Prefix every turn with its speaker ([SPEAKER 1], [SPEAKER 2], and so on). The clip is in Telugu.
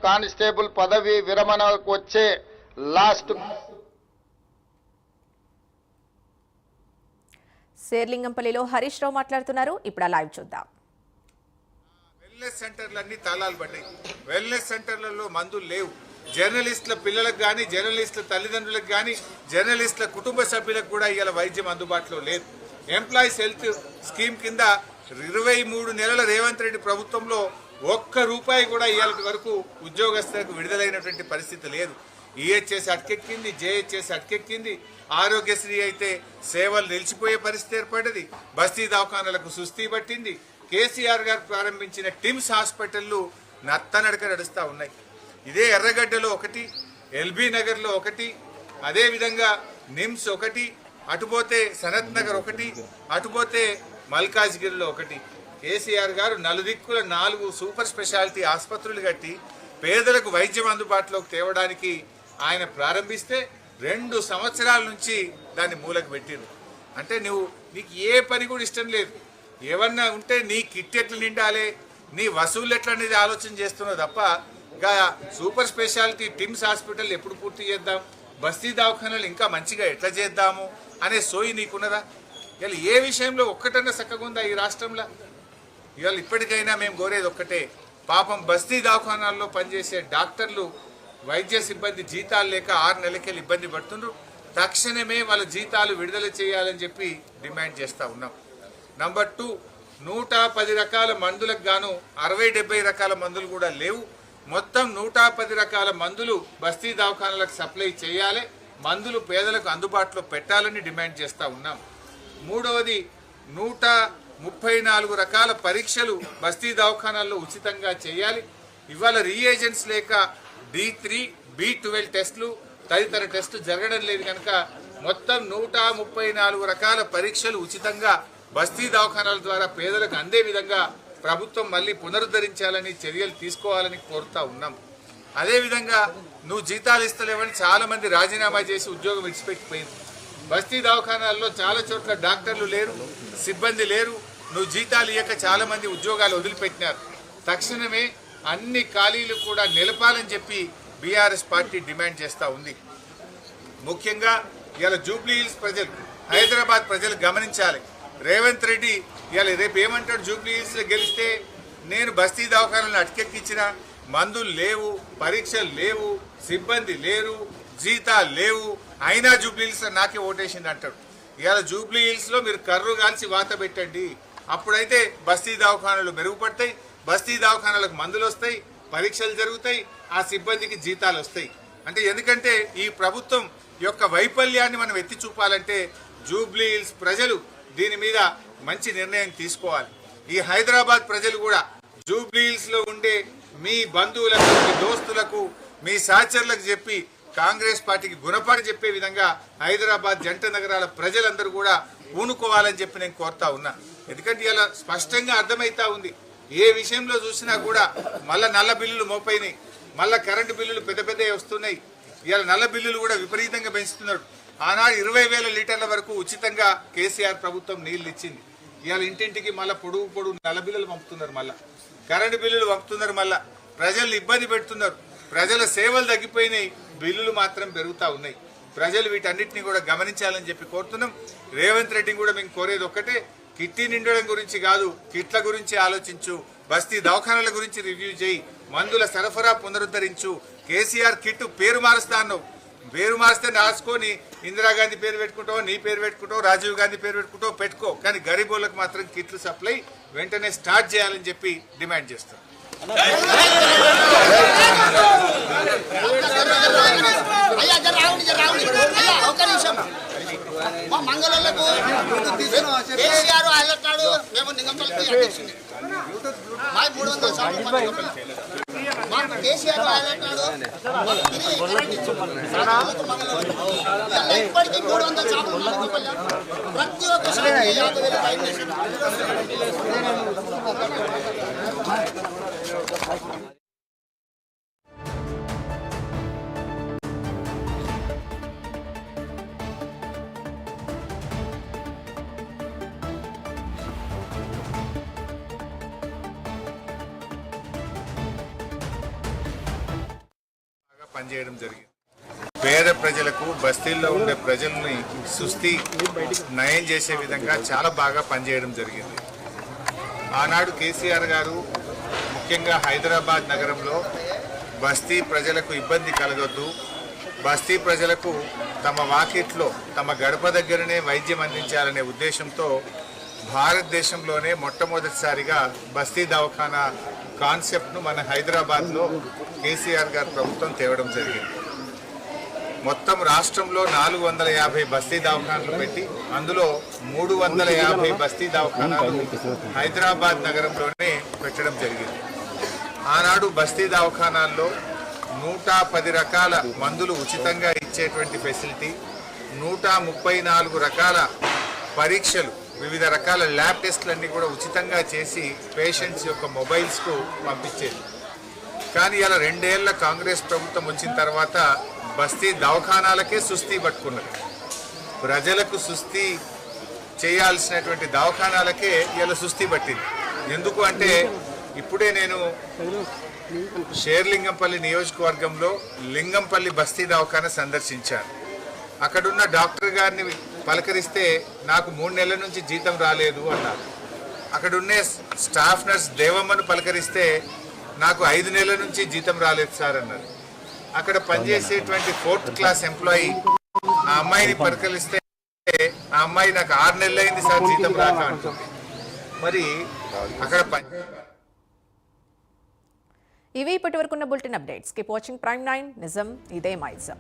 [SPEAKER 1] కానిస్టేబుల్ పదవి విరమణకు వచ్చే లాస్ట్
[SPEAKER 2] శేర్లింగంపల్లిలో హరీష్ రావు మాట్లాడుతున్నారు. ఇప్పుడు లైవ్ చూద్దాం.
[SPEAKER 3] వెల్నెస్ సెంటర్లన్నీ తాళాలు పడ్డాయి. వెల్నెస్ సెంటర్లలో మందులు లేవు. జర్నలిస్టుల పిల్లలకు కానీ, జర్నలిస్టుల తల్లిదండ్రులకు కానీ, జర్నలిస్టుల కుటుంబ సభ్యులకు కూడా ఇవాళ వైద్యం అందుబాటులో లేదు. ఎంప్లాయీస్ హెల్త్ స్కీమ్ కింద 23 నెలల రేవంత్ రెడ్డి ప్రభుత్వంలో ₹1 కూడా ఇవాళ వరకు ఉద్యోగస్తులకు విడుదలైనటువంటి పరిస్థితి లేదు. ఈహెచ్ఎస్ అటకెక్కింది, జేహెచ్ఎస్ అటకెక్కింది. ఆరోగ్యశ్రీ అయితే సేవలు నిలిచిపోయే పరిస్థితి ఏర్పడ్డది. బస్తీ దవాఖానాలకు సుస్థి పట్టింది. కేసీఆర్ గారు ప్రారంభించిన టిమ్స్ హాస్పిటళ్లు నత్తనడక నడుస్తూ ఉన్నాయి. ఇదే ఎర్రగడ్డలో ఒకటి, ఎల్బీ నగర్లో ఒకటి, అదేవిధంగా నిమ్స్ ఒకటి, అటుపోతే సనత్ నగర్ ఒకటి, అటుపోతే మల్కాజ్గిరిలో ఒకటి. కేసీఆర్ గారు నలుదిక్కుల 4 సూపర్ స్పెషాలిటీ ఆసుపత్రులు కట్టి పేదలకు వైద్యం అందుబాటులోకి తేవడానికి ఆయన ప్రారంభిస్తే 2 సంవత్సరాల నుంచి దాన్ని మూలకు పెట్టిరు. అంటే నీకు ఏ పని కూడా ఇష్టం లేదు. ఏమన్నా ఉంటే నీ కిట్ ఎట్లా నిండాలి, నీ వసూలు ఎట్లా అనేది ఆలోచన చేస్తున్నావు తప్ప ఇంకా సూపర్ స్పెషాలిటీ టిమ్స్ హాస్పిటల్ ఎప్పుడు పూర్తి చేద్దాం, బస్తీ దవాఖానాలు ఇంకా మంచిగా ఎట్లా చేద్దాము అనే సోయి నీకున్నదా? ఇవాళ ఏ విషయంలో ఒక్కటన్నా చక్కగా ఉందా ఈ రాష్ట్రంలో? ఇవాళ ఇప్పటికైనా మేము కోరేది ఒక్కటే, పాపం బస్తీ దవాఖానాల్లో పనిచేసే డాక్టర్లు వైద్య సిబ్బంది జీతాలు లేక 6 నెలలకెళ్ళి ఇబ్బంది పడుతున్నారు. తక్షణమే వాళ్ళ జీతాలు విడుదల చేయాలని చెప్పి డిమాండ్ చేస్తూ ఉన్నాం. నంబర్ 2, 110 రకాల మందులకు గాను 60-70 రకాల మందులు కూడా లేవు. మొత్తం 110 రకాల మందులు బస్తీ దవాఖానాలకు సప్లై చేయాలి. మందులు పేదలకు అందుబాటులో పెట్టాలని డిమాండ్ చేస్తూ ఉన్నాం. మూడవది, 134 రకాల పరీక్షలు బస్తీ దవాఖానాల్లో ఉచితంగా చేయాలి. ఇవాళ రీఏజెంట్స్ లేక D3, B12 టెస్టులు తదితర టెస్టులు జరగడం లేదు కనుక మొత్తం 134 రకాల పరీక్షలు ఉచితంగా బస్తీ దవాఖానాల ద్వారా పేదలకు అందే విధంగా ప్రభుత్వం మళ్ళీ పునరుద్ధరించాలని చర్యలు తీసుకోవాలని కోరుతా ఉన్నాం. అదేవిధంగా నువ్వు జీతాలు ఇస్తలేవని చాలా మంది రాజీనామా చేసి ఉద్యోగం విడిచిపెట్టిపోయింది. బస్తీ దవాఖానాల్లో చాలా చోట్ల డాక్టర్లు లేరు, సిబ్బంది లేరు. నువ్వు జీతాలు ఇవ్వక చాలా మంది ఉద్యోగాలు వదిలిపెట్టినారు. తక్షణమే అన్ని ఖాళీలు కూడా నిలపాలని చెప్పి బీఆర్ఎస్ పార్టీ డిమాండ్ చేస్తూ ఉంది. ముఖ్యంగా ఇవాళ జూబ్లీ హిల్స్ ప్రజలు, హైదరాబాద్ ప్రజలు గమనించాలి. రేవంత్ రెడ్డి ఇవాళ రేపు ఏమంటాడు? జూబ్లీ హిల్స్లో గెలిస్తే నేను బస్తీ దవాఖానాలను అటకెక్కించిన, మందులు లేవు, పరీక్షలు లేవు, సిబ్బంది లేరు, జీతాలు లేవు, అయినా జూబ్లీ హిల్స్ నాకే ఓటేసింది అంటాడు. ఇవాళ జూబ్లీ హిల్స్లో మీరు కర్రు కాల్చి వాత పెట్టండి. అప్పుడైతే బస్తీ దవాఖానాలు మెరుగుపడతాయి, బస్తీ దవాఖానాలకు మందులు వస్తాయి, పరీక్షలు జరుగుతాయి, ఆ సిబ్బందికి జీతాలు వస్తాయి. అంటే ఎందుకంటే ఈ ప్రభుత్వం యొక్క వైఫల్యాన్ని మనం ఎత్తి చూపాలంటే జూబ్లీ హిల్స్ ప్రజలు దీని మీద మంచి నిర్ణయం తీసుకోవాలి. ఈ హైదరాబాద్ ప్రజలు కూడా జూబ్లీ హిల్స్ లో ఉండే మీ బంధువులకు, మీ దోస్తులకు, మీ సహచరులకు చెప్పి కాంగ్రెస్ పార్టీకి గుణపాఠం చెప్పే విధంగా హైదరాబాద్ జంట నగరాల ప్రజలందరూ కూడా పూనుకోవాలని చెప్పి నేను కోరుతా ఉన్నా. ఎందుకంటే ఇలా స్పష్టంగా అర్థమైతా ఉంది, ఏ విషయంలో చూసినా కూడా మళ్ళా నల్ల బిల్లులు మోపైనాయి, మళ్ళా కరెంటు బిల్లులు పెద్ద పెద్దవి వస్తున్నాయి. ఇవాళ నల్ల బిల్లులు కూడా విపరీతంగా పెంచుతున్నాడు. ఆనాడు 20,000 లీటర్ల వరకు ఉచితంగా కేసీఆర్ ప్రభుత్వం నీళ్లు ఇచ్చింది. ఇవాళ ఇంటింటికి మళ్ళీ పొడుగు నల్ల బిల్లులు పంపుతున్నారు, మళ్ళా కరెంటు బిల్లులు పంపుతున్నారు, మళ్ళా ప్రజలు ఇబ్బంది పెడుతున్నారు. ప్రజల సేవలు తగ్గిపోయినాయి, బిల్లులు మాత్రం పెరుగుతూ ఉన్నాయి. ప్రజలు వీటన్నిటిని కూడా గమనించాలని చెప్పి కోరుతున్నాం. రేవంత్ రెడ్డిని కూడా మేము కోరేది ఒక్కటే, కిట్టి నిండడం గురించి కాదు, కిట్ల గురించి ఆలోచించు, బస్తీ దవాఖానాల గురించి రివ్యూ చేయి, మందుల సరఫరా పునరుద్ధరించు. కేసీఆర్ కిట్టు పేరు మారుస్తా అన్నావు, పేరు మారిస్తే రాసుకొని ఇందిరాగాంధీ పేరు పెట్టుకుంటావు, నీ పేరు పెట్టుకుంటావు, రాజీవ్ గాంధీ పేరు పెట్టుకుంటావు, పెట్టుకో. కానీ గరీబోళ్ళకు మాత్రం కిట్లు సప్లై వెంటనే స్టార్ట్ చేయాలని చెప్పి డిమాండ్ చేస్తాం.
[SPEAKER 4] మా మంగళలకు కేసీఆర్ అయ్యన్నాడు, మేము నింగంపల్లికి అధ్యక్షుని మా 300 శాతం మాకు కేసీఆర్ అయ్యన్నాడు. ఇప్పటికీ 300 శాతం ప్రతి ఒక్క శాతం 50,000
[SPEAKER 3] పనిచేయడం జరిగింది. పేద ప్రజలకు, బస్తీల్లో ఉండే ప్రజల్ని సుస్థి నయం చేసే విధంగా చాలా బాగా పనిచేయడం జరిగింది. ఆనాడు కేసీఆర్ గారు ముఖ్యంగా హైదరాబాద్ నగరంలో బస్తీ ప్రజలకు ఇబ్బంది కలగొద్దు, బస్తీ ప్రజలకు తమ వాకిట్లో తమ గడప దగ్గరనే వైద్యం అందించాలనే ఉద్దేశంతో భారతదేశంలోనే మొట్టమొదటిసారిగా బస్తీ దవాఖానా కాన్సెప్ట్ను మన హైదరాబాద్లో కేసీఆర్ గారు ప్రభుత్వం తేవడం జరిగింది. మొత్తం రాష్ట్రంలో 450 బస్తీ దవాఖానాలు పెట్టి అందులో 350 బస్తీ దవాఖానాలు హైదరాబాద్ నగరంలోనే పెట్టడం జరిగింది. ఆనాడు బస్తీ దవాఖానాల్లో 110 రకాల మందులు ఉచితంగా ఇచ్చేటువంటి ఫెసిలిటీ, 134 రకాల పరీక్షలు, వివిధ రకాల ల్యాబ్ టెస్టులన్నీ కూడా ఉచితంగా చేసి పేషెంట్స్ యొక్క మొబైల్స్కు పంపించేది. కానీ ఇలా 2 ఏళ్ల కాంగ్రెస్ ప్రభుత్వం వచ్చిన తర్వాత బస్తీ దవాఖానాలకే సుస్థి పట్టుకున్నది. ప్రజలకు సుస్థి చేయాల్సినటువంటి దవాఖానాలకే ఇలా సుస్థి పట్టింది. ఎందుకు అంటే ఇప్పుడే నేను షేర్లింగంపల్లి నియోజకవర్గంలో లింగంపల్లి బస్తీ దవాఖానా సందర్శించాను. అక్కడున్న డాక్టర్ గారిని పలకరిస్తే నాకు 3 నెలల నుంచి జీతం రాలేదు అన్నారు. అక్కడున్నే స్టాఫ్ నర్స్ దేవమ్మను పలకరిస్తే నాకు 5 నెలల నుంచి జీతం రాలేదు సార్ అన్నారు. అక్కడ పనిచేసేటువంటి 4th క్లాస్ ఎంప్లాయీ ఆ అమ్మాయిని పలకరిస్తే ఆ అమ్మాయి నాకు 6 నెలలు అయింది సార్ జీతం రాక అంటుంది. మరి అక్కడ
[SPEAKER 2] ఇవి ఇప్పటివరకున్న bulletin updates. Keep watching Prime 9. నిజం ఇదే మైజం.